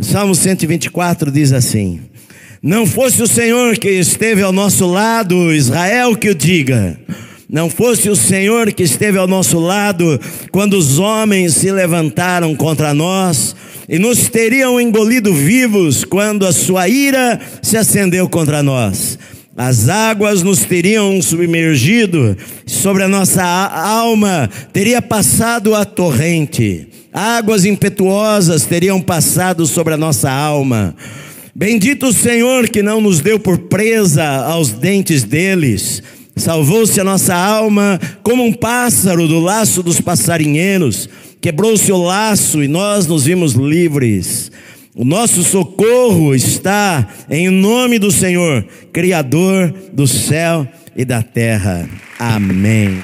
Salmo 124 diz assim: não fosse o Senhor que esteve ao nosso lado, Israel que o diga. Não fosse o Senhor que esteve ao nosso lado quando os homens se levantaram contra nós e nos teriam engolido vivos quando a sua ira se acendeu contra nós. As águas nos teriam submergido, sobre a nossa alma teria passado a torrente. Águas impetuosas teriam passado sobre a nossa alma. Bendito o Senhor que não nos deu por presa aos dentes deles. Salvou-se a nossa alma como um pássaro do laço dos passarinheiros. Quebrou-se o laço e nós nos vimos livres. O nosso socorro está em nome do Senhor, Criador do céu e da terra. Amém.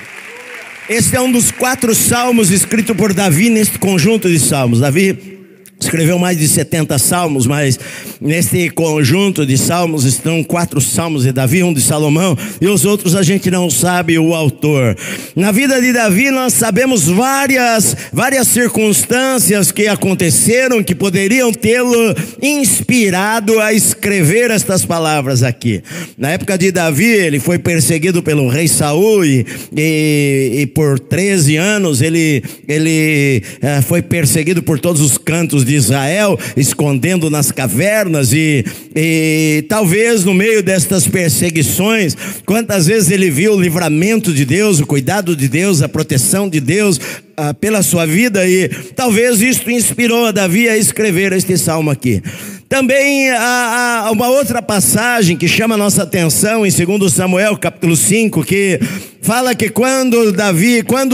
Este é um dos 4 salmos escritos por Davi neste conjunto de salmos. Davi escreveu mais de 70 salmos, mas neste conjunto de salmos estão 4 salmos de Davi, um de Salomão, e os outros a gente não sabe o autor. Na vida de Davi nós sabemos várias circunstâncias que aconteceram, que poderiam tê-lo inspirado a escrever estas palavras aqui. Na época de Davi, ele foi perseguido pelo rei Saul e por 13 anos ele foi perseguido por todos os cantos de Israel, escondendo nas cavernas e talvez no meio destas perseguições, quantas vezes ele viu o livramento de Deus, o cuidado de Deus, a proteção de Deus pela sua vida, e talvez isto inspirou a Davi a escrever este salmo aqui. Também há uma outra passagem que chama a nossa atenção em 2 Samuel capítulo 5, que fala que quando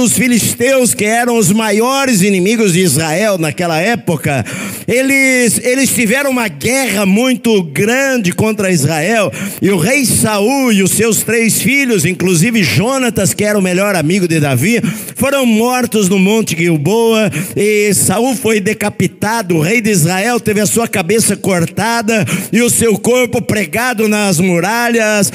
os filisteus, que eram os maiores inimigos de Israel naquela época, eles tiveram uma guerra muito grande contra Israel, e o rei Saul e os seus 3 filhos, inclusive Jonatas, que era o melhor amigo de Davi, foram mortos no monte Gilboa, e Saul foi decapitado. O rei de Israel teve a sua cabeça cortada e o seu corpo pregado nas muralhas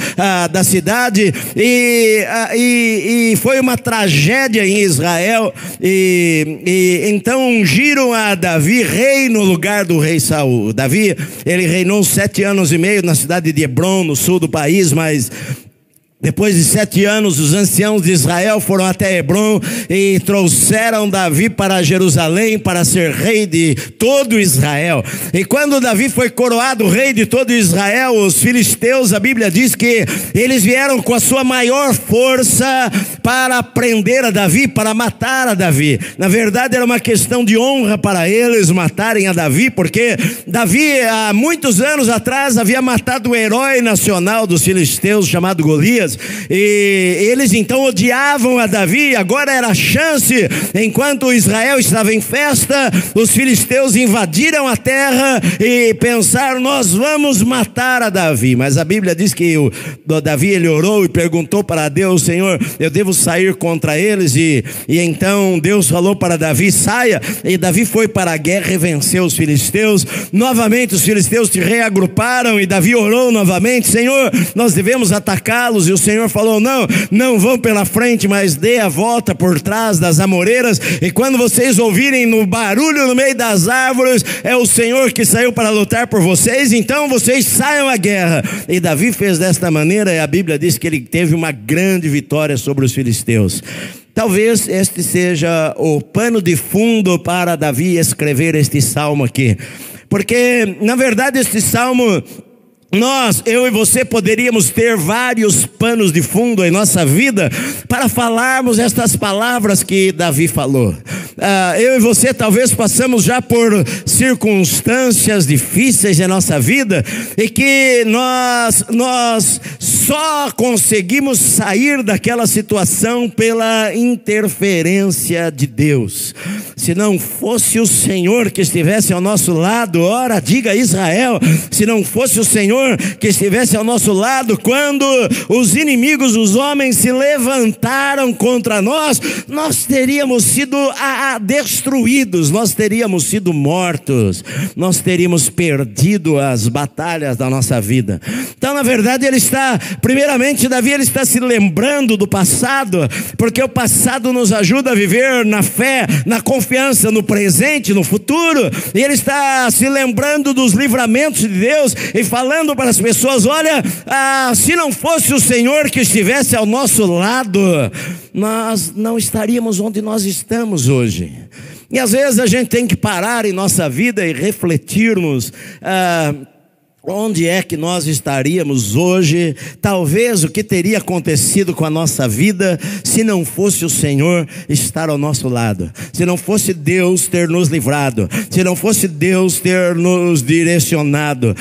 da cidade, e foi uma tragédia em Israel, e então ungiram a Davi rei no lugar do rei Saul. Davi, ele reinou 7 anos e meio na cidade de Hebrom, no sul do país, mas depois de 7 anos, os anciãos de Israel foram até Hebrom e trouxeram Davi para Jerusalém para ser rei de todo Israel. E quando Davi foi coroado rei de todo Israel, os filisteus, a Bíblia diz que eles vieram com a sua maior força para prender a Davi, para matar a Davi. Na verdade era uma questão de honra para eles matarem a Davi, porque Davi há muitos anos atrás havia matado o herói nacional dos filisteus chamado Golias. E eles então odiavam a Davi. Agora era a chance. Enquanto Israel estava em festa, os filisteus invadiram a terra e pensaram: nós vamos matar a Davi. Mas a Bíblia diz que Davi, ele orou e perguntou para Deus: Senhor, eu devo sair contra eles? E então Deus falou para Davi: saia. E Davi foi para a guerra e venceu os filisteus. Novamente os filisteus se reagruparam e Davi orou novamente: Senhor, nós devemos atacá-los. E o Senhor falou: não vão pela frente, mas dê a volta por trás das amoreiras, e quando vocês ouvirem no barulho no meio das árvores, é o Senhor que saiu para lutar por vocês, então vocês saiam à guerra. E Davi fez desta maneira, e a Bíblia diz que ele teve uma grande vitória sobre os filisteus. Talvez este seja o pano de fundo para Davi escrever este salmo aqui, porque na verdade este salmo, eu e você poderíamos ter vários panos de fundo em nossa vida para falarmos estas palavras que Davi falou. Eu e você talvez passamos já por circunstâncias difíceis em nossa vida, e que nós só conseguimos sair daquela situação pela interferência de Deus. Se não fosse o Senhor que estivesse ao nosso lado, ora, diga Israel, se não fosse o Senhor que estivesse ao nosso lado quando os inimigos, os homens, se levantaram contra nós, nós teríamos sido destruídos, nós teríamos sido mortos, nós teríamos perdido as batalhas da nossa vida. Então, na verdade, primeiramente, Davi, ele está se lembrando do passado, porque o passado nos ajuda a viver na fé, na confiança confiança no presente, no futuro, e ele está se lembrando dos livramentos de Deus e falando para as pessoas: olha, se não fosse o Senhor que estivesse ao nosso lado, nós não estaríamos onde nós estamos hoje. E às vezes a gente tem que parar em nossa vida e refletirmos onde é que nós estaríamos hoje, talvez o que teria acontecido com a nossa vida se não fosse o Senhor estar ao nosso lado, se não fosse Deus ter nos livrado, se não fosse Deus ter nos direcionado,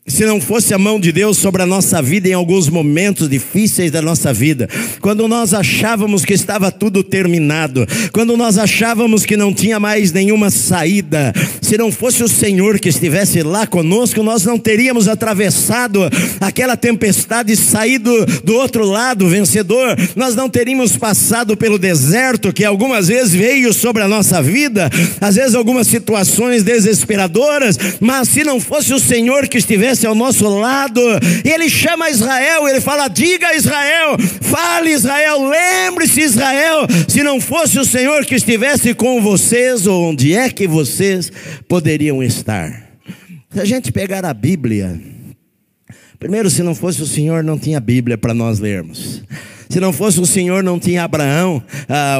se não fosse a mão de Deus sobre a nossa vida em alguns momentos difíceis da nossa vida, quando nós achávamos que estava tudo terminado, quando nós achávamos que não tinha mais nenhuma saída, se não fosse o Senhor que estivesse lá conosco, nós não teríamos atravessado aquela tempestade e saído do outro lado vencedor, nós não teríamos passado pelo deserto que algumas vezes veio sobre a nossa vida, às vezes algumas situações desesperadoras, mas se não fosse o Senhor que estivesse ao nosso lado, ele chama Israel, ele fala: diga a Israel, fale Israel, lembre-se Israel, se não fosse o Senhor que estivesse com vocês, onde é que vocês poderiam estar? Se a gente pegar a Bíblia, primeiro, se não fosse o Senhor, não tinha Bíblia para nós lermos. Se não fosse o Senhor, não tinha Abraão,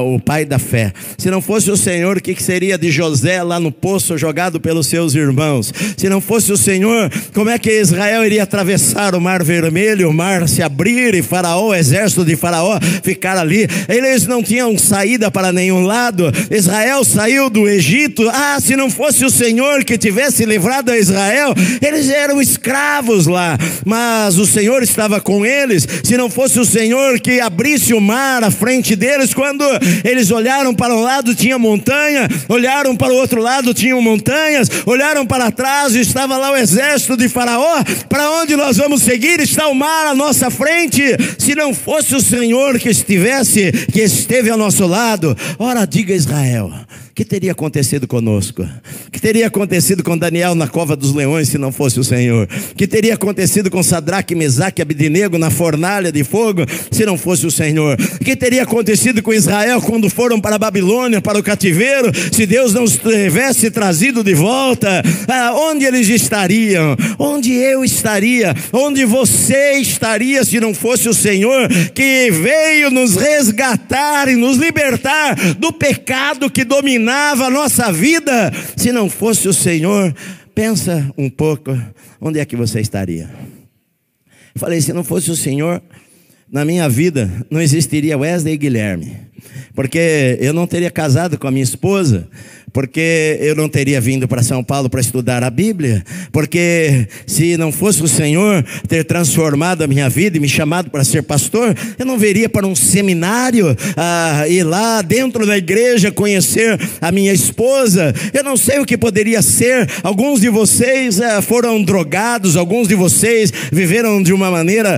o pai da fé. Se não fosse o Senhor, o que seria de José lá no poço, jogado pelos seus irmãos? Se não fosse o Senhor, como é que Israel iria atravessar o mar vermelho, o mar se abrir e Faraó, o exército de Faraó ficar ali? Eles não tinham saída para nenhum lado. Israel saiu do Egito. Se não fosse o Senhor que tivesse livrado a Israel, eles eram escravos lá, mas o Senhor estava com eles. Se não fosse o Senhor que abrisse o mar à frente deles, quando eles olharam para um lado tinha montanha, olharam para o outro lado tinham montanhas, olharam para trás e estava lá o exército de Faraó. Para onde nós vamos seguir? Está o mar à nossa frente. Se não fosse o Senhor que esteve ao nosso lado, ora, diga a Israel, o que teria acontecido conosco? O que teria acontecido com Daniel na cova dos leões se não fosse o Senhor? O que teria acontecido com Sadraque, Mesaque e Abednego na fornalha de fogo se não fosse o Senhor? O que teria acontecido com Israel quando foram para a Babilônia, para o cativeiro, se Deus não os tivesse trazido de volta? Onde eles estariam? Onde eu estaria? Onde você estaria se não fosse o Senhor que veio nos resgatar e nos libertar do pecado que dominava a nossa vida? Se não fosse o Senhor, pensa um pouco, onde é que você estaria? Eu falei, se não fosse o Senhor, na minha vida não existiria Wesley e Guilherme, porque eu não teria casado com a minha esposa, porque eu não teria vindo para São Paulo para estudar a Bíblia, porque se não fosse o Senhor ter transformado a minha vida e me chamado para ser pastor, eu não viria para um seminário, ir lá dentro da igreja conhecer a minha esposa. Eu não sei o que poderia ser. Alguns de vocês foram drogados, alguns de vocês viveram de uma maneira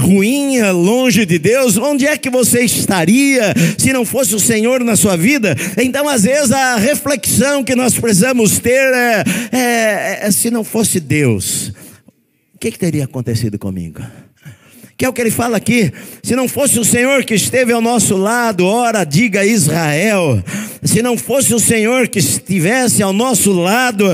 ruim, longe de Deus. Onde é que você estaria se não fosse o Senhor na sua vida? Então, às vezes, a reflexão que nós precisamos ter se não fosse Deus, o que teria acontecido comigo? Que é o que ele fala aqui: se não fosse o Senhor que esteve ao nosso lado, ora, diga Israel, se não fosse o Senhor que estivesse ao nosso lado,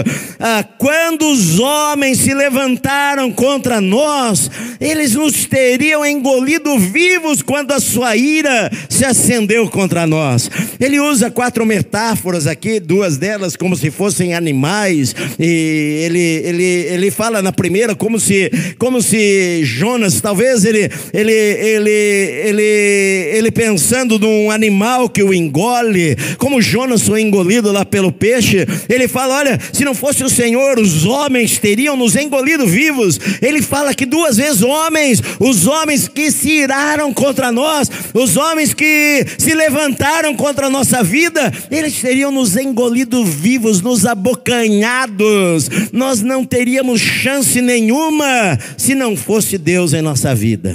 quando os homens se levantaram contra nós, eles nos teriam engolido vivos quando a sua ira se acendeu contra nós. Ele usa 4 metáforas aqui, 2 delas como se fossem animais, e ele fala na primeira como se Jonas, talvez ele pensando num animal que o engole, como Jonas foi engolido lá pelo peixe. Ele fala, olha, se não fosse o Senhor, os homens teriam nos engolido vivos. Ele fala que 2 vezes os homens que se iraram contra nós, os homens que se levantaram contra a nossa vida, eles teriam nos engolido vivos, nos abocanhados. Nós não teríamos chance nenhuma se não fosse Deus em nossa vida.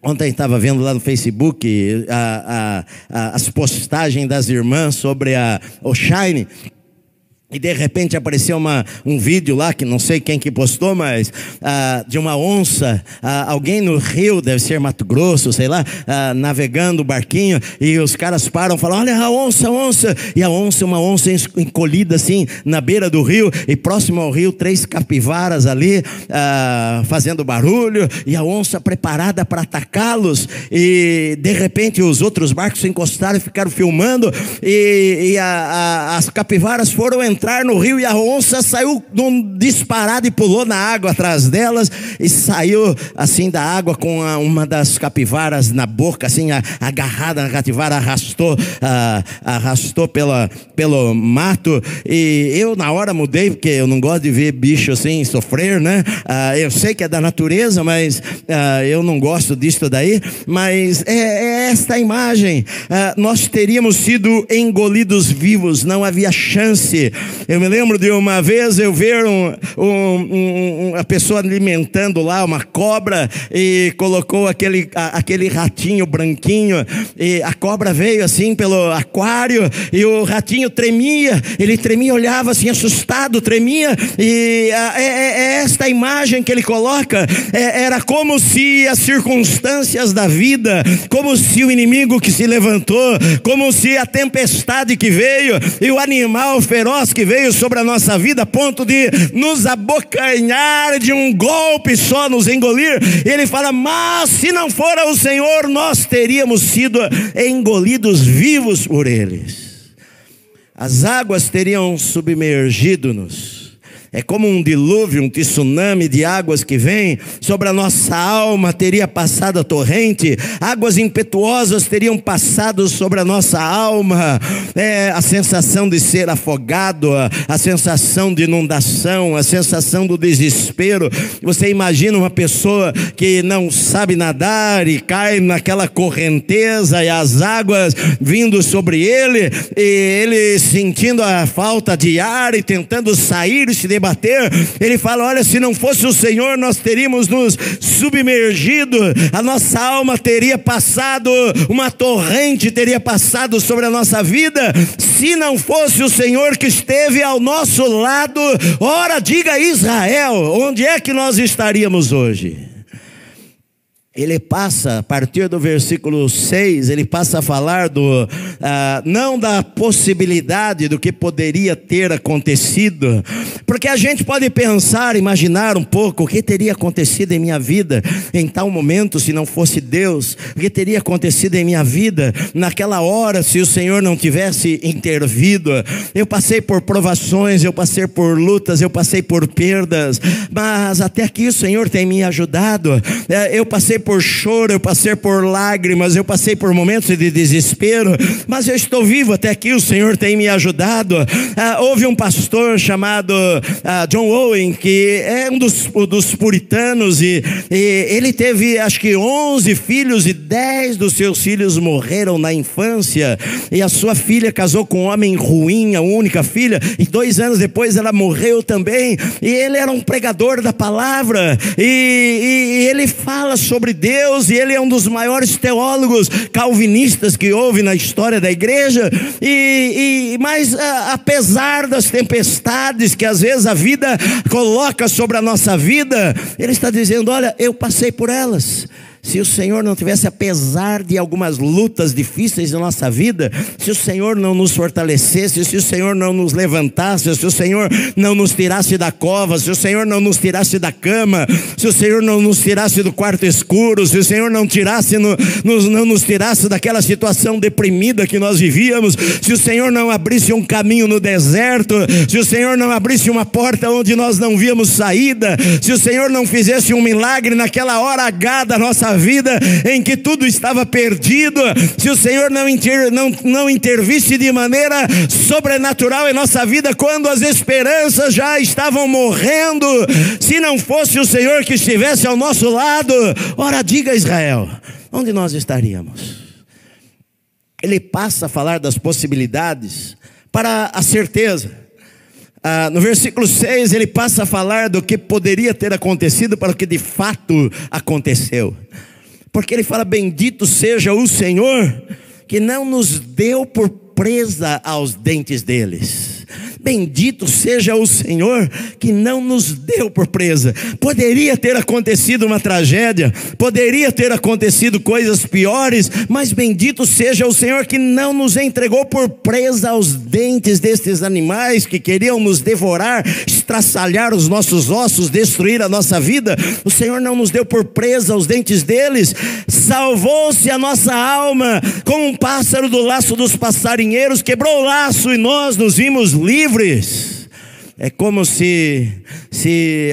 Ontem estava vendo lá no Facebook as postagens das irmãs sobre o Shine. E de repente apareceu um vídeo lá, que não sei quem que postou, mas de uma onça, alguém no rio, deve ser Mato Grosso, sei lá, navegando o barquinho, e os caras param e falam: olha a onça, e a onça, uma onça encolhida assim, na beira do rio, e próximo ao rio, 3 capivaras ali, fazendo barulho, e a onça preparada para atacá-los, e de repente os outros barcos se encostaram e ficaram filmando, e as capivaras foram entrar no rio, e a onça saiu num disparado e pulou na água atrás delas, e saiu assim da água com uma das capivaras na boca, assim, agarrada na capivara, arrastou pelo mato. E eu na hora mudei, porque eu não gosto de ver bicho assim sofrer, né? Eu sei que é da natureza, mas eu não gosto disso daí. Mas é esta imagem. Nós teríamos sido engolidos vivos, não havia chance. Eu me lembro de uma vez eu ver uma pessoa alimentando lá uma cobra, e colocou aquele ratinho branquinho, e a cobra veio assim pelo aquário, e o ratinho tremia, ele tremia, olhava assim assustado, tremia, e é esta imagem que ele coloca. Era como se as circunstâncias da vida, como se o inimigo que se levantou, como se a tempestade que veio, e o animal feroz que veio sobre a nossa vida, a ponto de nos abocanhar, de um golpe só nos engolir. Ele fala: mas se não fora o Senhor, nós teríamos sido engolidos vivos por eles. As águas teriam submergido-nos. É como um dilúvio, um tsunami de águas que vem sobre a nossa alma, teria passado a torrente, águas impetuosas teriam passado sobre a nossa alma. A sensação de ser afogado, a sensação de inundação, a sensação do desespero. Você imagina uma pessoa que não sabe nadar e cai naquela correnteza, e as águas vindo sobre ele, e ele sentindo a falta de ar e tentando sair e se debater. Ele fala: olha, se não fosse o Senhor, nós teríamos nos submergido, a nossa alma teria passado, uma torrente teria passado sobre a nossa vida. Se não fosse o Senhor que esteve ao nosso lado, ora, diga Israel, onde é que nós estaríamos hoje? Ele passa, a partir do versículo 6, ele passa a falar não da possibilidade do que poderia ter acontecido, porque a gente pode pensar, imaginar um pouco o que teria acontecido em minha vida em tal momento se não fosse Deus, o que teria acontecido em minha vida naquela hora se o Senhor não tivesse intervido. Eu passei por provações, eu passei por lutas, eu passei por perdas, mas até aqui o Senhor tem me ajudado. Eu passei por choro, eu passei por lágrimas, eu passei por momentos de desespero, mas eu estou vivo até aqui, o Senhor tem me ajudado. Houve um pastor chamado John Owen, que é um dos puritanos, e ele teve acho que 11 filhos, e 10 dos seus filhos morreram na infância, e a sua filha casou com um homem ruim, a única filha, e 2 anos depois ela morreu também. E ele era um pregador da palavra, e ele fala sobre Deus, e ele é um dos maiores teólogos calvinistas que houve na história da igreja. Mas apesar das tempestades que às vezes a vida coloca sobre a nossa vida, ele está dizendo: olha, eu passei por elas. Se o Senhor não tivesse, apesar de algumas lutas difíceis na nossa vida, se o Senhor não nos fortalecesse, se o Senhor não nos levantasse, se o Senhor não nos tirasse da cova, se o Senhor não nos tirasse da cama, se o Senhor não nos tirasse do quarto escuro, se o Senhor não nos tirasse daquela situação deprimida que nós vivíamos, se o Senhor não abrisse um caminho no deserto, se o Senhor não abrisse uma porta onde nós não víamos saída, se o Senhor não fizesse um milagre naquela hora H da nossa vida em que tudo estava perdido, se o Senhor não intervisse de maneira sobrenatural em nossa vida quando as esperanças já estavam morrendo, se não fosse o Senhor que estivesse ao nosso lado, ora, diga Israel, onde nós estaríamos? Ele passa a falar das possibilidades para a certeza. No versículo 6 ele passa a falar do que poderia ter acontecido para o que de fato aconteceu, porque ele fala: bendito seja o Senhor que não nos deu por presa aos dentes deles, Bendito seja o Senhor que não nos deu por presa. Poderia ter acontecido uma tragédia, poderia ter acontecido coisas piores, mas bendito seja o Senhor que não nos entregou por presa aos dentes destes animais que queriam nos devorar, estraçalhar os nossos ossos, destruir a nossa vida. O Senhor não nos deu por presa aos dentes deles. Salvou-se a nossa alma como um pássaro do laço dos passarinheiros, quebrou o laço e nós nos vimos livres. É como se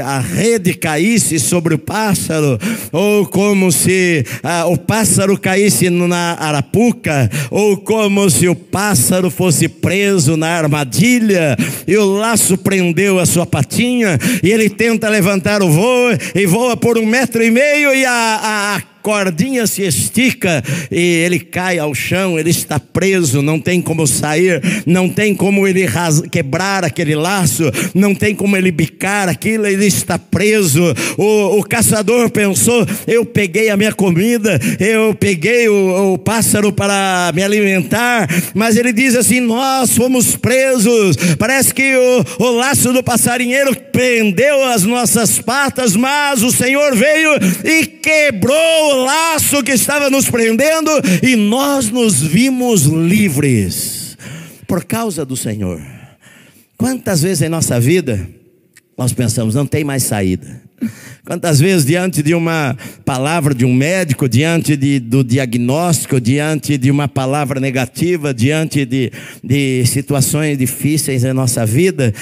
a rede caísse sobre o pássaro, ou como se o pássaro caísse na arapuca, ou como se o pássaro fosse preso na armadilha, e o laço prendeu a sua patinha, e ele tenta levantar o voo, e voa por 1,5 metro, e a cordinha se estica e ele cai ao chão, ele está preso, não tem como sair, não tem como ele quebrar aquele laço, não tem como ele bicar aquilo, ele está preso. O caçador pensou: eu peguei a minha comida, eu peguei o pássaro para me alimentar, mas ele diz assim: nós fomos presos. Parece que o laço do passarinheiro prendeu as nossas patas, mas o Senhor veio e quebrou o laço que estava nos prendendo, e nós nos vimos livres por causa do Senhor. Quantas vezes em nossa vida nós pensamos: não tem mais saída? Quantas vezes diante de uma palavra de um médico, diante do diagnóstico, diante de uma palavra negativa, diante de situações difíceis em nossa vida,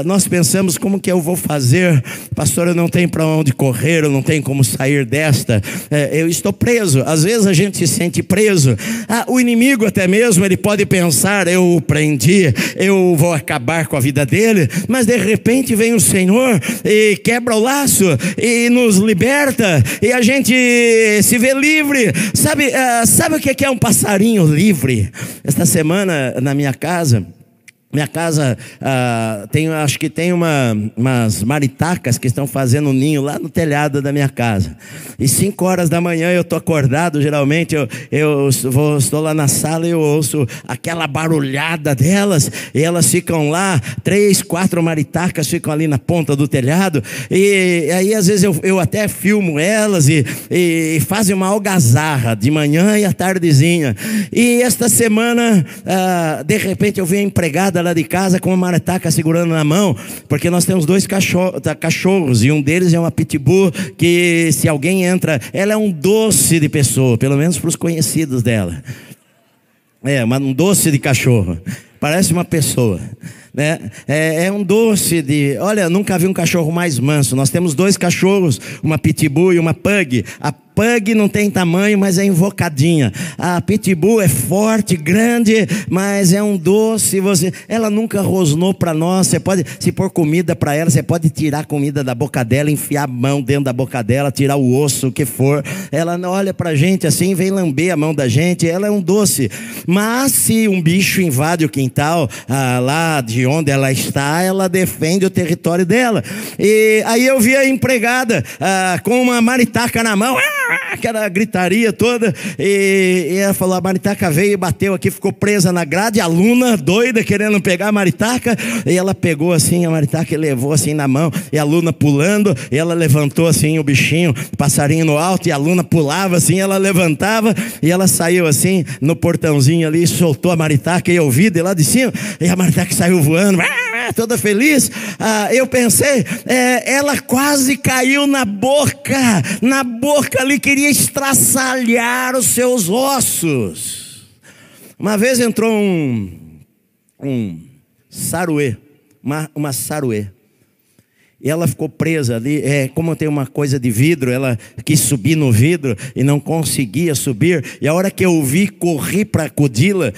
nós pensamos: como que eu vou fazer? Pastor, eu não tenho para onde correr, eu não tenho como sair desta, eu estou preso. Às vezes a gente se sente preso. O inimigo até mesmo, ele pode pensar: eu o prendi, eu vou acabar com a vida dele, mas de repente vem o Senhor e quebra o laço e nos liberta, e a gente se vê livre. Sabe o que é um passarinho livre? Esta semana na minha casa acho que tem umas maritacas que estão fazendo um ninho lá no telhado da minha casa, e 5 horas da manhã eu estou acordado. Geralmente estou lá na sala e eu ouço aquela barulhada delas, e elas ficam lá, 3, 4 maritacas ficam ali na ponta do telhado, e aí às vezes eu até filmo elas, e fazem uma algazarra de manhã e à tardezinha. E esta semana de repente eu vi a empregada lá de casa com uma maritaca segurando na mão, porque nós temos 2 cachorros, e um deles é uma pitbull, que se alguém entra, ela é um doce de pessoa, pelo menos para os conhecidos dela. Um doce de cachorro, parece uma pessoa, né? É um doce de... Olha, nunca vi um cachorro mais manso. Nós temos 2 cachorros, uma pitbull e uma pug. A pug não tem tamanho, mas é invocadinha. A pitbull é forte, grande, mas é um doce. Ela nunca rosnou para nós. Você pode, se pôr comida para ela, você pode tirar a comida da boca dela, enfiar a mão dentro da boca dela, tirar o osso, o que for. Ela olha para a gente assim, vem lamber a mão da gente. Ela é um doce. Mas se um bicho invade o quintal, lá de onde ela está, ela defende o território dela. E aí eu vi a empregada com uma maritaca na mão, aquela gritaria toda, e ela falou: a maritaca veio e bateu aqui, ficou presa na grade. A Luna doida querendo pegar a maritaca, e ela pegou assim a maritaca e levou assim na mão, e a Luna pulando, e ela levantou assim o bichinho, o passarinho no alto, e a Luna pulava assim, ela levantava, e ela saiu assim no portãozinho ali, soltou a maritaca, e eu vi de lá de cima, e a maritaca saiu voando, toda feliz. Eu pensei, ela quase caiu na boca ali, queria estraçalhar os seus ossos. Uma vez entrou um saruê, uma saruê, e ela ficou presa ali. Como tem uma coisa de vidro, ela quis subir no vidro e não conseguia subir, e a hora que eu vi, corri para acudi-la.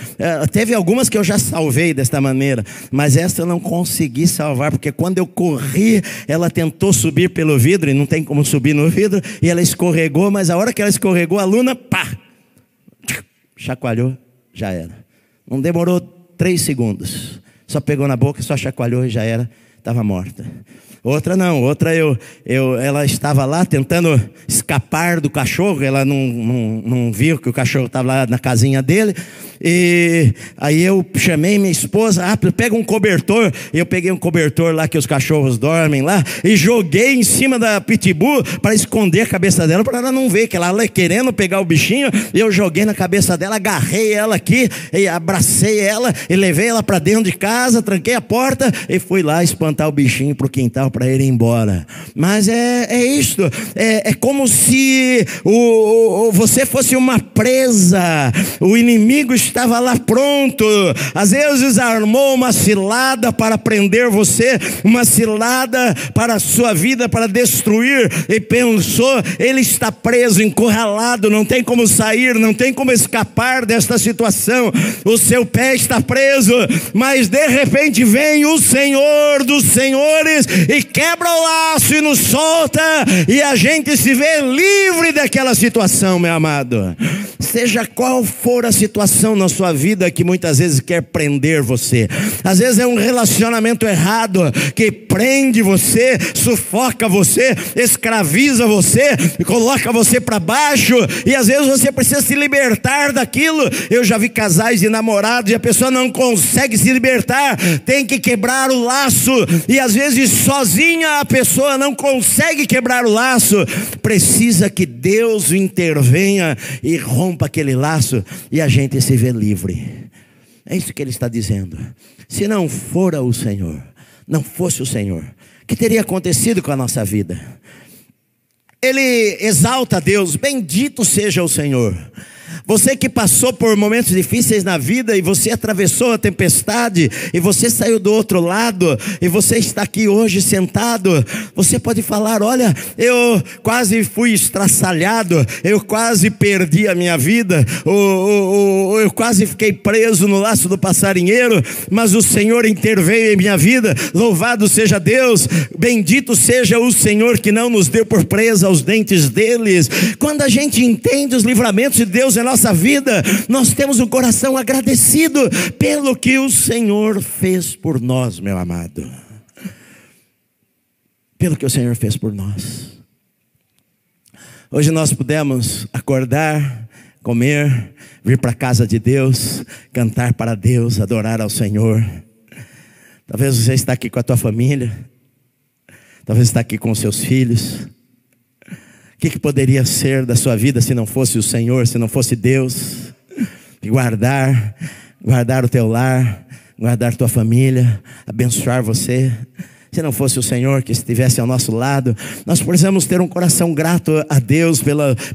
Teve algumas que eu já salvei desta maneira, mas essa eu não consegui salvar, porque quando eu corri, ela tentou subir pelo vidro, e não tem como subir no vidro, e ela escorregou, mas a hora que ela escorregou, a Luna, pá, chacoalhou, já era. Não demorou 3 segundos, só pegou na boca, só chacoalhou e já era. estava morta. Outra não, outra ela estava lá tentando escapar do cachorro, ela não viu que o cachorro estava lá na casinha dele, e aí eu chamei minha esposa, pega um cobertor, e eu peguei um cobertor lá que os cachorros dormem lá, e joguei em cima da pitbull para esconder a cabeça dela, para ela não ver, que ela querendo pegar o bichinho, e eu joguei na cabeça dela, agarrei ela aqui, e abracei ela, e levei ela para dentro de casa, tranquei a porta, e fui lá espantar o bichinho para o quintal, para ele ir embora. Mas é isto, é como se você fosse uma presa, o inimigo estava lá pronto, às vezes armou uma cilada para prender você, uma cilada para a sua vida, para destruir, e pensou, ele está preso, encurralado, não tem como sair, não tem como escapar desta situação, o seu pé está preso, mas de repente vem o Senhor dos senhores e quebra o laço e nos solta, e a gente se vê livre daquela situação, meu amado. Seja qual for a situação na sua vida que muitas vezes quer prender você, às vezes é um relacionamento errado que prende você, sufoca você, escraviza você, coloca você para baixo, e às vezes você precisa se libertar daquilo. Eu já vi casais de namorados e a pessoa não consegue se libertar, tem que quebrar o laço, e às vezes sozinha a pessoa não consegue quebrar o laço, precisa que Deus intervenha e rompa aquele laço, e a gente se vê livre. É isso que ele está dizendo. Se não fora o Senhor, não fosse o Senhor, o que teria acontecido com a nossa vida? Ele exalta a Deus, bendito seja o Senhor. Você que passou por momentos difíceis na vida, e você atravessou a tempestade, e você saiu do outro lado, e você está aqui hoje sentado, você pode falar, olha, eu quase fui estraçalhado, eu quase perdi a minha vida, eu quase fiquei preso no laço do passarinheiro, mas o Senhor interveio em minha vida, louvado seja Deus, bendito seja o Senhor que não nos deu por presa aos dentes deles. Quando a gente entende os livramentos de Deus em nossa vida, nós temos um coração agradecido pelo que o Senhor fez por nós, meu amado. Pelo que o Senhor fez por nós. Hoje nós pudemos acordar, comer, vir para a casa de Deus, cantar para Deus, adorar ao Senhor. Talvez você está aqui com a tua família, talvez está aqui com os seus filhos. O que poderia ser da sua vida se não fosse o Senhor, se não fosse Deus? Guardar o teu lar, guardar tua família, abençoar você. Se não fosse o Senhor que estivesse ao nosso lado, nós precisamos ter um coração grato a Deus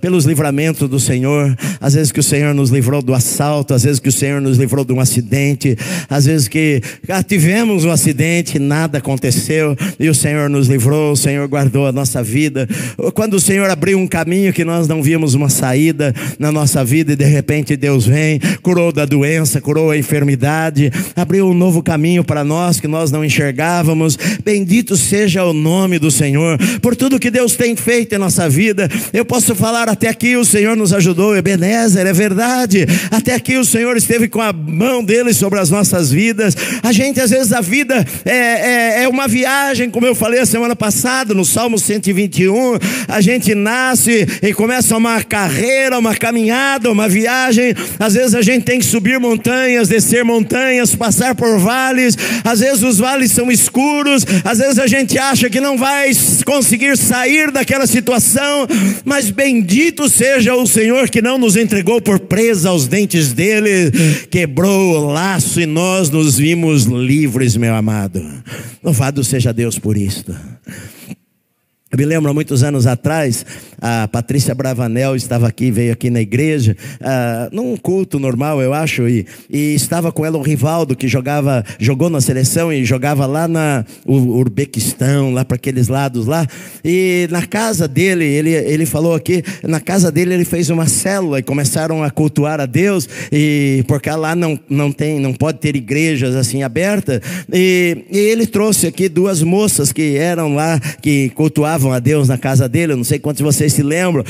pelos livramentos do Senhor. Às vezes que o Senhor nos livrou do assalto, às vezes que o Senhor nos livrou de um acidente, às vezes que tivemos um acidente, nada aconteceu, e o Senhor nos livrou, o Senhor guardou a nossa vida. Quando o Senhor abriu um caminho que nós não víamos uma saída na nossa vida, e de repente Deus vem, curou da doença, curou a enfermidade, abriu um novo caminho para nós que nós não enxergávamos. Bendito seja o nome do Senhor, por tudo que Deus tem feito em nossa vida. Eu posso falar, até aqui o Senhor nos ajudou, Ebenezer, é verdade, até aqui o Senhor esteve com a mão dele sobre as nossas vidas. A gente, às vezes, a vida é uma viagem, como eu falei a semana passada, no Salmo 121, a gente nasce e começa uma carreira, uma caminhada, uma viagem. Às vezes a gente tem que subir montanhas, descer montanhas, passar por vales, às vezes os vales são escuros, às vezes a gente acha que não vai conseguir sair daquela situação, mas bendito seja o Senhor que não nos entregou por presa aos dentes dele, quebrou o laço e nós nos vimos livres, meu amado. Louvado seja Deus por isto. Eu me lembro, há muitos anos atrás, a Patrícia Bravanel estava aqui, veio aqui na igreja, num culto normal, eu acho, e estava com ela o Rivaldo, que jogou na seleção e jogava lá na Uzbequistão, lá para aqueles lados lá, e na casa dele, ele falou aqui, na casa dele ele fez uma célula e começaram a cultuar a Deus, e porque lá não pode ter igrejas assim abertas, e ele trouxe aqui duas moças que eram lá, que cultuavam louvavam a Deus na casa dele. Eu não sei quantos de vocês se lembram,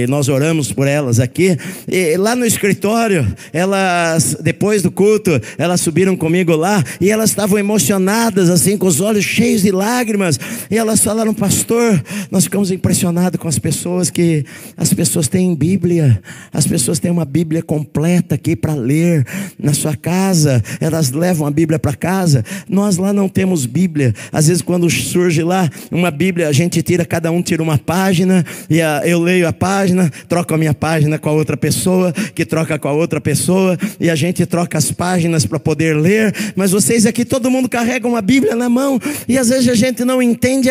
nós oramos por elas aqui. E lá no escritório, elas, depois do culto, elas subiram comigo lá, e elas estavam emocionadas assim, com os olhos cheios de lágrimas, e elas falaram: pastor, nós ficamos impressionados com as pessoas, que as pessoas têm Bíblia, as pessoas têm uma Bíblia completa aqui para ler na sua casa, elas levam a Bíblia para casa. Nós lá não temos Bíblia. Às vezes quando surge lá uma Bíblia, a gente tira, cada um tira uma página, e eu leio a página, troco a minha página com a outra pessoa, que troca com a outra pessoa, e a gente troca as páginas para poder ler. Mas vocês aqui, todo mundo carrega uma Bíblia na mão, e às vezes a gente não entende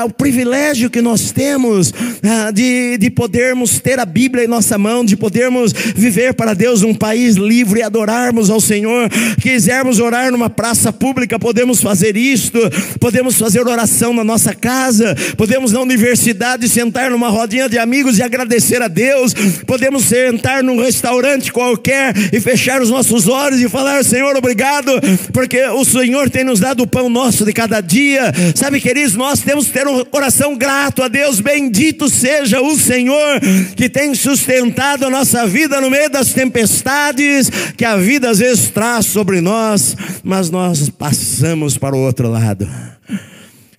o privilégio que nós temos de podermos ter a Bíblia em nossa mão, de podermos viver para Deus num país livre e adorarmos ao Senhor. Quisermos orar numa praça pública, podemos fazer isto, podemos fazer oração na nossa casa, podemos na universidade sentar numa rodinha de amigos e agradecer a Deus, podemos sentar num restaurante qualquer e fechar os nossos olhos e falar: Senhor, obrigado, porque o Senhor tem nos dado o pão nosso de cada dia. Sabe, queridos, nós temos que ter um coração grato a Deus. Bendito seja o Senhor, que tem sustentado a nossa vida no meio das tempestades que a vida às vezes traz sobre nós, mas nós passamos para o outro lado.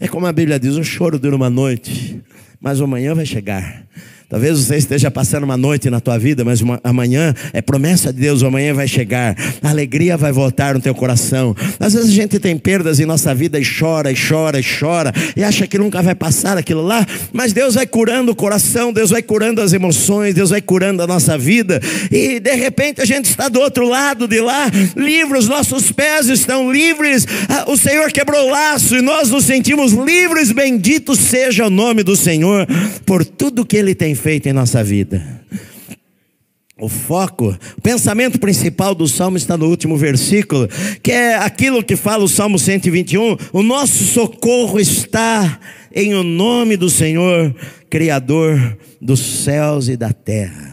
É como a Bíblia diz: o choro dura uma noite, mas amanhã vai chegar. Talvez você esteja passando uma noite na tua vida, mas amanhã é promessa de Deus, amanhã vai chegar, a alegria vai voltar no teu coração. Às vezes a gente tem perdas em nossa vida e chora, e chora, e chora, e acha que nunca vai passar aquilo lá, mas Deus vai curando o coração, Deus vai curando as emoções, Deus vai curando a nossa vida, e de repente a gente está do outro lado de lá, livre, os nossos pés estão livres, o Senhor quebrou o laço e nós nos sentimos livres. Bendito seja o nome do Senhor por tudo que Ele tem feito em nossa vida. O foco, o pensamento principal do Salmo está no último versículo, que é aquilo que fala o Salmo 121, o nosso socorro está em o nome do Senhor, Criador dos céus e da terra.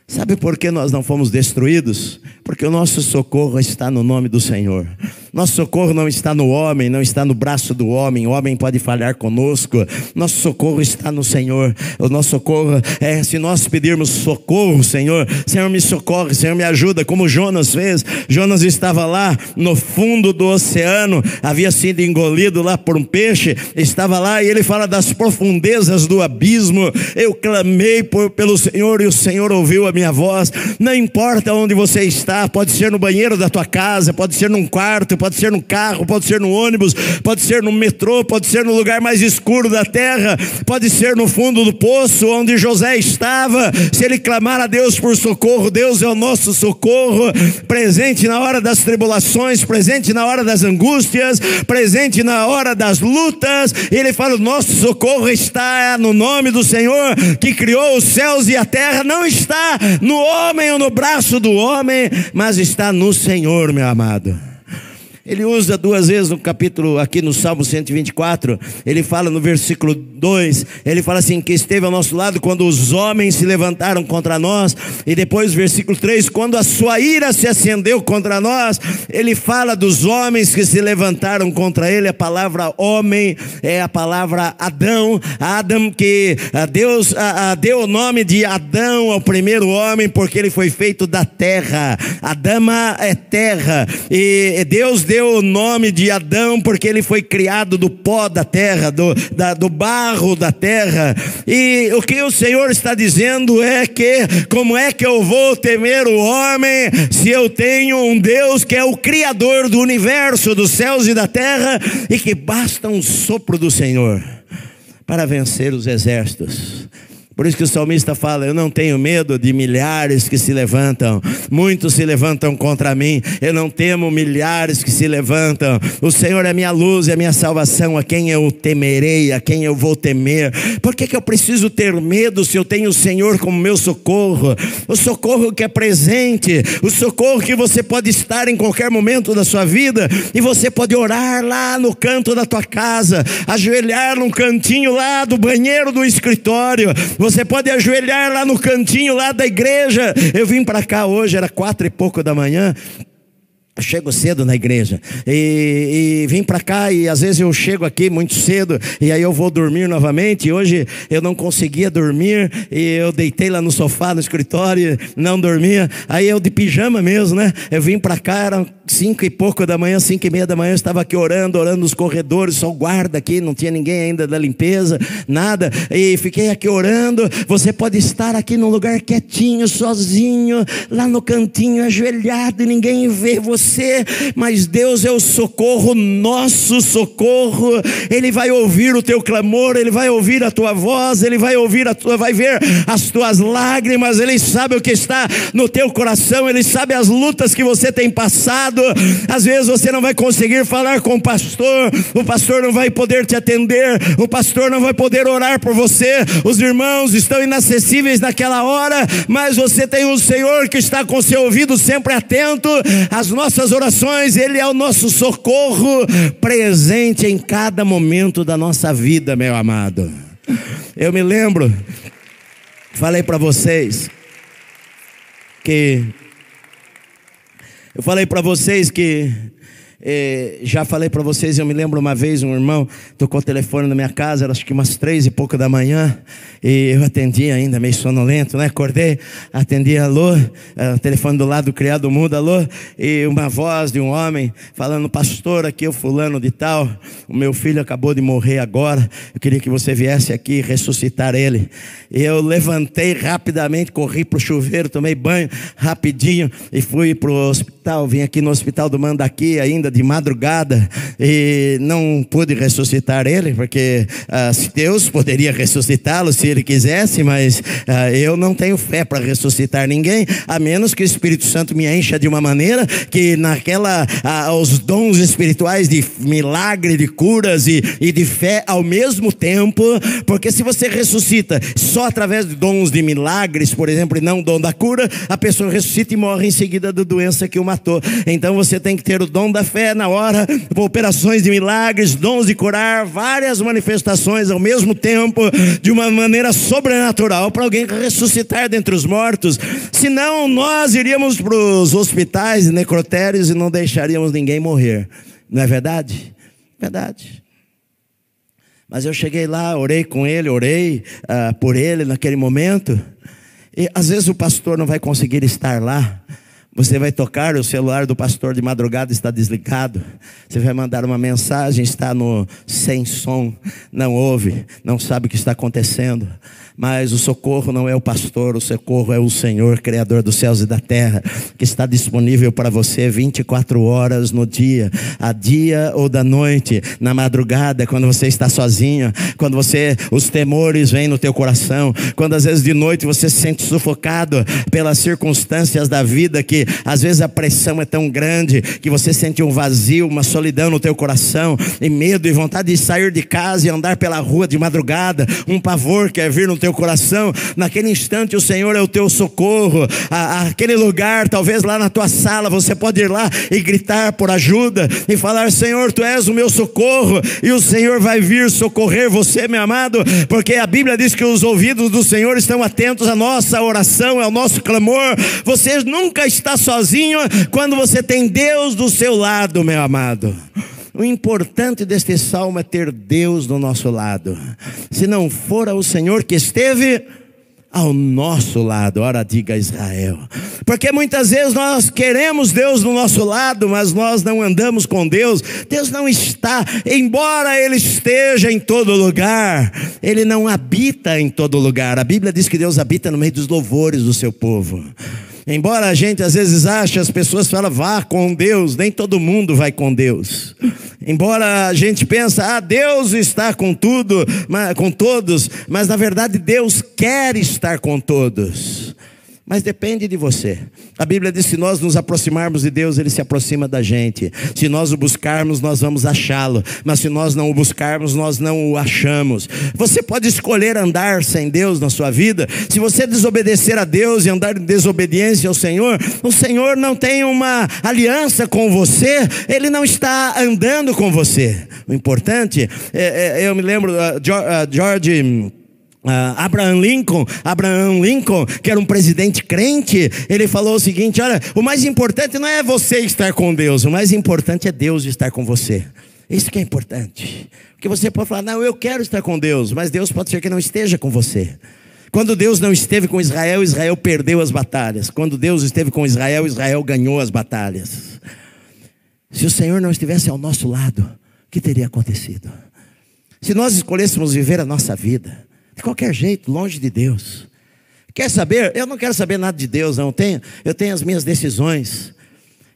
Sabe por que nós não fomos destruídos? Porque o nosso socorro está no nome do Senhor. Nosso socorro não está no homem, não está no braço do homem. O homem pode falhar conosco. Nosso socorro está no Senhor. O nosso socorro é, se nós pedirmos socorro: Senhor, Senhor me socorre, Senhor me ajuda, como Jonas fez. Jonas estava lá no fundo do oceano, havia sido engolido lá por um peixe, estava lá, e ele fala: das profundezas do abismo eu clamei pelo Senhor, e o Senhor ouviu a minha voz. Não importa onde você está, pode ser no banheiro da tua casa, pode ser num quarto, pode ser no carro, pode ser no ônibus, pode ser no metrô, pode ser no lugar mais escuro da terra, pode ser no fundo do poço onde José estava. Se ele clamar a Deus por socorro, Deus é o nosso socorro, presente na hora das tribulações, presente na hora das angústias, presente na hora das lutas. Ele fala: o nosso socorro está no nome do Senhor, que criou os céus e a terra. Não está no homem ou no braço do homem, mas está no Senhor, meu amado. Ele usa duas vezes no capítulo, aqui no Salmo 124, ele fala no versículo 2, ele fala assim, que esteve ao nosso lado quando os homens se levantaram contra nós, e depois versículo 3, quando a sua ira se acendeu contra nós. Ele fala dos homens que se levantaram contra ele. A palavra homem é a palavra Adão, que Deus deu o nome de Adão ao primeiro homem, porque ele foi feito da terra. Adama é terra, e Deus deu o nome de Adão porque ele foi criado do pó da terra, do barro da terra. E o que o Senhor está dizendo é que, como é que eu vou temer o homem se eu tenho um Deus que é o Criador do universo, dos céus e da terra, e que basta um sopro do Senhor para vencer os exércitos? Por isso que o salmista fala: eu não tenho medo de milhares que se levantam, muitos se levantam contra mim, eu não temo milhares que se levantam. O Senhor é minha luz e a minha salvação, a quem eu temerei, a quem eu vou temer? Por que eu preciso ter medo se eu tenho o Senhor como meu socorro? O socorro que é presente, o socorro que você pode estar em qualquer momento da sua vida, e você pode orar lá no canto da tua casa, ajoelhar num cantinho lá do banheiro do escritório, você pode ajoelhar lá no cantinho lá da igreja. Eu vim para cá hoje, era 4 e pouco da manhã, Eu chego cedo na igreja e vim para cá, e às vezes eu chego aqui muito cedo e aí eu vou dormir novamente. E hoje eu não conseguia dormir e eu deitei lá no sofá, no escritório, não dormia. Aí eu de pijama mesmo, né? Eu vim para cá, eram 5 e pouco da manhã, 5 e meia da manhã, eu estava aqui orando nos corredores, só o guarda aqui, não tinha ninguém ainda da limpeza, nada. E fiquei aqui orando. Você pode estar aqui num lugar quietinho, sozinho, lá no cantinho, ajoelhado, e ninguém vê você. Mas Deus é o socorro, nosso socorro. Ele vai ouvir o teu clamor, Ele vai ouvir a tua voz, Ele vai ouvir vai ver as tuas lágrimas. Ele sabe o que está no teu coração, Ele sabe as lutas que você tem passado. Às vezes você não vai conseguir falar com o pastor não vai poder te atender, o pastor não vai poder orar por você, os irmãos estão inacessíveis naquela hora, mas você tem um Senhor que está com seu ouvido sempre atento às nossas orações. Ele é o nosso socorro presente em cada momento da nossa vida, meu amado. Eu me lembro, falei para vocês que já falei para vocês, eu me lembro uma vez um irmão tocou o telefone na minha casa, era acho que umas 3 e pouco da manhã, e eu atendi ainda meio sonolento, né? Acordei, atendi, alô, o telefone do lado do criado mudo, alô, e uma voz de um homem falando: pastor, aqui é o fulano de tal, o meu filho acabou de morrer agora, eu queria que você viesse aqui ressuscitar ele. E eu levantei rapidamente, corri para o chuveiro, tomei banho rapidinho e fui para o hospital. Vim aqui no hospital do Mandaqui ainda de madrugada, e não pude ressuscitar ele, porque Deus poderia ressuscitá-lo se Ele quisesse, mas eu não tenho fé para ressuscitar ninguém, a menos que o Espírito Santo me encha de uma maneira que os dons espirituais de milagre, de curas e de fé ao mesmo tempo. Porque se você ressuscita só através de dons de milagres, por exemplo, e não o dom da cura, a pessoa ressuscita e morre em seguida da doença que o matou. Então você tem que ter o dom da fé na hora, operações de milagres, dons de curar, várias manifestações ao mesmo tempo, de uma maneira sobrenatural, para alguém ressuscitar dentre os mortos. Senão nós iríamos para os hospitais e necrotérios e não deixaríamos ninguém morrer. Não é verdade? Verdade. Mas eu cheguei lá, orei com ele, orei por ele naquele momento. E às vezes o pastor não vai conseguir estar lá. Você vai tocar, o celular do pastor de madrugada está desligado. Você vai mandar uma mensagem, está sem som, não ouve, não sabe o que está acontecendo. Mas o socorro não é o pastor, o socorro é o Senhor, Criador dos céus e da terra, que está disponível para você 24 horas no dia, a dia ou da noite, na madrugada, quando você está sozinho, quando os temores vêm no teu coração, quando às vezes de noite você se sente sufocado pelas circunstâncias da vida, que às vezes a pressão é tão grande, que você sente um vazio, uma solidão no teu coração, e medo e vontade de sair de casa e andar pela rua de madrugada, um pavor quer vir no teu coração. Naquele instante o Senhor é o teu socorro. Aquele lugar, talvez lá na tua sala, você pode ir lá e gritar por ajuda e falar: Senhor, tu és o meu socorro, e o Senhor vai vir socorrer você, meu amado, porque a Bíblia diz que os ouvidos do Senhor estão atentos à nossa oração, ao nosso clamor. Você nunca está sozinho quando você tem Deus do seu lado, meu amado. O importante deste salmo é ter Deus do nosso lado. Se não for o Senhor que esteve ao nosso lado, ora diga Israel. Porque muitas vezes nós queremos Deus do nosso lado, mas nós não andamos com Deus. Deus não está, embora Ele esteja em todo lugar, Ele não habita em todo lugar. A Bíblia diz que Deus habita no meio dos louvores do seu povo. Embora a gente às vezes ache, as pessoas falam: vá com Deus, nem todo mundo vai com Deus. Embora a gente pense: Deus está com tudo, com todos, mas na verdade Deus quer estar com todos. Mas depende de você. A Bíblia diz que se nós nos aproximarmos de Deus, Ele se aproxima da gente. Se nós o buscarmos, nós vamos achá-lo. Mas se nós não o buscarmos, nós não o achamos. Você pode escolher andar sem Deus na sua vida. Se você desobedecer a Deus e andar em desobediência ao Senhor, o Senhor não tem uma aliança com você. Ele não está andando com você. O importante, eu me lembro, George Abraham Lincoln, que era um presidente crente, ele falou o seguinte: olha, o mais importante não é você estar com Deus, o mais importante é Deus estar com você. Isso que é importante. Porque você pode falar, não, eu quero estar com Deus, mas Deus pode ser que não esteja com você. Quando Deus não esteve com Israel, Israel perdeu as batalhas. Quando Deus esteve com Israel, Israel ganhou as batalhas. Se o Senhor não estivesse ao nosso lado, o que teria acontecido? Se nós escolhêssemos viver a nossa vida de qualquer jeito, longe de Deus. Quer saber? Eu não quero saber nada de Deus, não. Eu tenho as minhas decisões.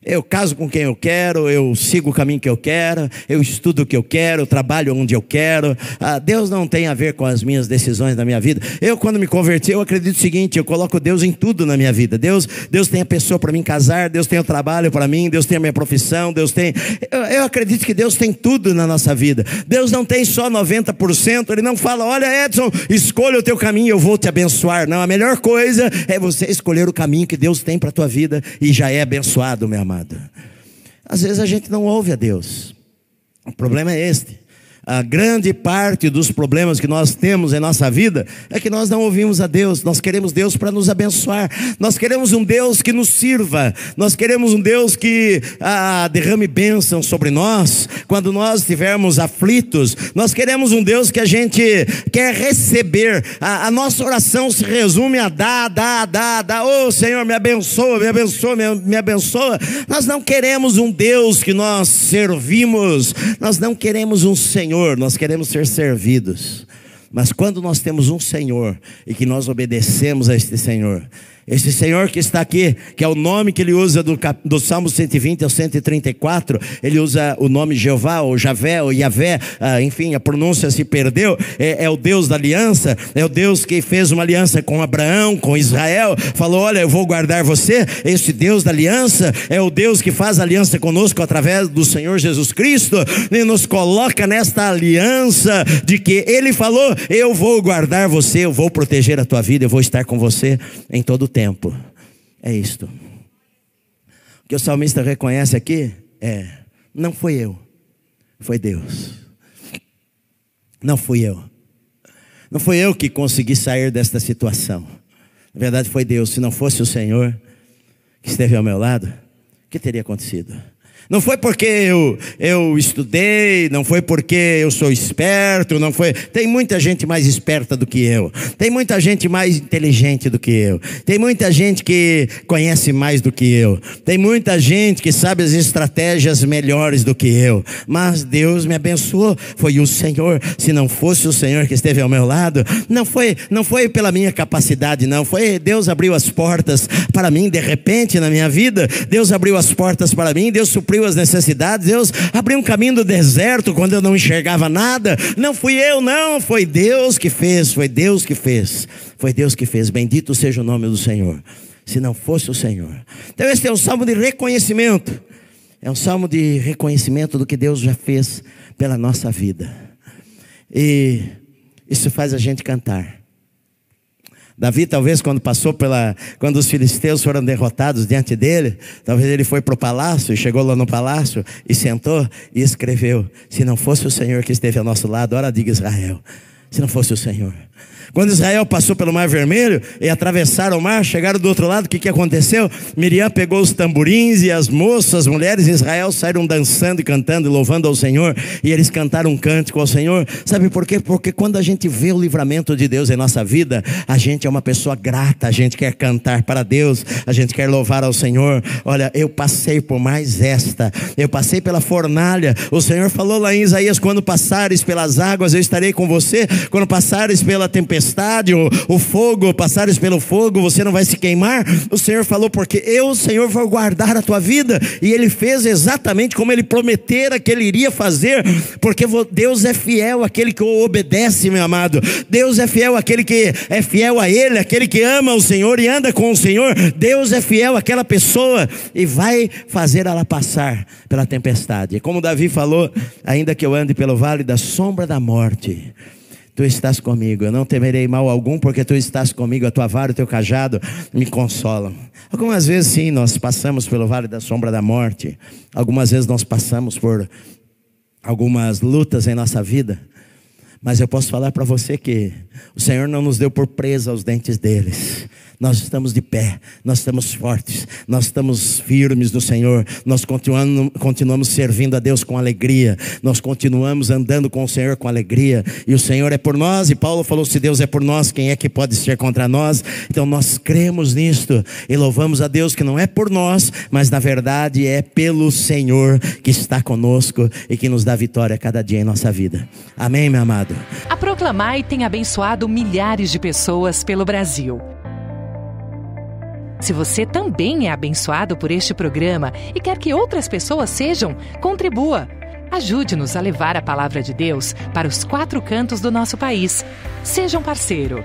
Eu caso com quem eu quero, eu sigo o caminho que eu quero, eu estudo o que eu quero, eu trabalho onde eu quero. Deus não tem a ver com as minhas decisões da minha vida. Eu, quando me converti, eu acredito o seguinte: eu coloco Deus em tudo na minha vida. Deus tem a pessoa para mim casar, Deus tem o trabalho para mim, Deus tem a minha profissão, Deus tem... Eu acredito que Deus tem tudo na nossa vida. Deus não tem só 90%, Ele não fala, olha Edson, escolha o teu caminho, eu vou te abençoar. Não, a melhor coisa é você escolher o caminho que Deus tem para a tua vida e já é abençoado, meu amado. Às vezes a gente não ouve a Deus. O problema é este. A grande parte dos problemas que nós temos em nossa vida é que nós não ouvimos a Deus. Nós queremos Deus para nos abençoar. Nós queremos um Deus que nos sirva. Nós queremos um Deus que derrame bênção sobre nós quando nós estivermos aflitos. Nós queremos um Deus que a gente quer receber. A nossa oração se resume a dá. Oh Senhor, me abençoa, me abençoa, me abençoa. Nós não queremos um Deus que nós servimos. Nós não queremos um Senhor. Nós queremos ser servidos. Mas quando nós temos um Senhor e que nós obedecemos a este Senhor, esse Senhor que está aqui, que é o nome que ele usa do Salmo 120 ao 134, ele usa o nome Jeová, ou Javé, ou Yavé, enfim, a pronúncia se perdeu. É o Deus da aliança, é o Deus que fez uma aliança com Abraão, com Israel, falou, olha, eu vou guardar você. Esse Deus da aliança é o Deus que faz aliança conosco através do Senhor Jesus Cristo, e nos coloca nesta aliança de que ele falou, eu vou guardar você, eu vou proteger a tua vida, eu vou estar com você em todo o tempo. É isto. O que o salmista reconhece aqui não fui eu, foi Deus. Não fui eu. Não fui eu que consegui sair desta situação. Na verdade foi Deus. Se não fosse o Senhor que esteve ao meu lado, o que teria acontecido? Não foi porque eu estudei, não foi porque eu sou esperto, não foi... Tem muita gente mais esperta do que eu. Tem muita gente mais inteligente do que eu. Tem muita gente que conhece mais do que eu. Tem muita gente que sabe as estratégias melhores do que eu. Mas Deus me abençoou. Foi o Senhor. Se não fosse o Senhor que esteve ao meu lado, não foi pela minha capacidade, não. Foi Deus abriu as portas para mim de repente na minha vida. Deus abriu as portas para mim. Deus supriu as necessidades. Deus abriu um caminho do deserto quando eu não enxergava nada. Não fui eu, não, foi Deus que fez. Foi Deus que fez. Foi Deus que fez. Bendito seja o nome do Senhor. Se não fosse o Senhor. Então esse é um salmo de reconhecimento. É um salmo de reconhecimento do que Deus já fez pela nossa vida. E isso faz a gente cantar. Davi talvez quando os filisteus foram derrotados diante dele, talvez ele foi para o palácio e chegou lá no palácio e sentou e escreveu, se não fosse o Senhor que esteve ao nosso lado, ora diga Israel, se não fosse o Senhor. Quando Israel passou pelo Mar Vermelho e atravessaram o mar, chegaram do outro lado, o que aconteceu? Miriam pegou os tamborins e as moças, as mulheres de Israel saíram dançando e cantando e louvando ao Senhor, e eles cantaram um cântico ao Senhor. Sabe por quê? Porque quando a gente vê o livramento de Deus em nossa vida, a gente é uma pessoa grata, a gente quer cantar para Deus, a gente quer louvar ao Senhor. Olha, eu passei por mais eu passei pela fornalha. O Senhor falou lá em Isaías, quando passares pelas águas eu estarei com você, quando passares pela tempestade, o fogo, passares pelo fogo, você não vai se queimar. O Senhor falou, porque eu, o Senhor, vou guardar a tua vida. E Ele fez exatamente como Ele prometera que Ele iria fazer, porque Deus é fiel àquele que o obedece, meu amado. Deus é fiel àquele que é fiel a Ele, aquele que ama o Senhor e anda com o Senhor. Deus é fiel àquela pessoa e vai fazer ela passar pela tempestade. E como Davi falou, ainda que eu ande pelo vale da sombra da morte, Tu estás comigo, eu não temerei mal algum, porque Tu estás comigo, a Tua vara e o Teu cajado me consolam. Algumas vezes sim, nós passamos pelo vale da sombra da morte. Algumas vezes nós passamos por algumas lutas em nossa vida. Mas eu posso falar para você que o Senhor não nos deu por presa aos dentes deles. Nós estamos de pé, nós estamos fortes, nós estamos firmes no Senhor, nós continuamos servindo a Deus com alegria, nós continuamos andando com o Senhor com alegria, e o Senhor é por nós, e Paulo falou, se Deus é por nós, quem é que pode ser contra nós? Então nós cremos nisto, e louvamos a Deus que não é por nós, mas na verdade é pelo Senhor que está conosco, e que nos dá vitória cada dia em nossa vida. Amém, meu amado? A Proclamai tem abençoado milhares de pessoas pelo Brasil. Se você também é abençoado por este programa e quer que outras pessoas sejam, contribua. Ajude-nos a levar a palavra de Deus para os 4 cantos do nosso país. Seja um parceiro.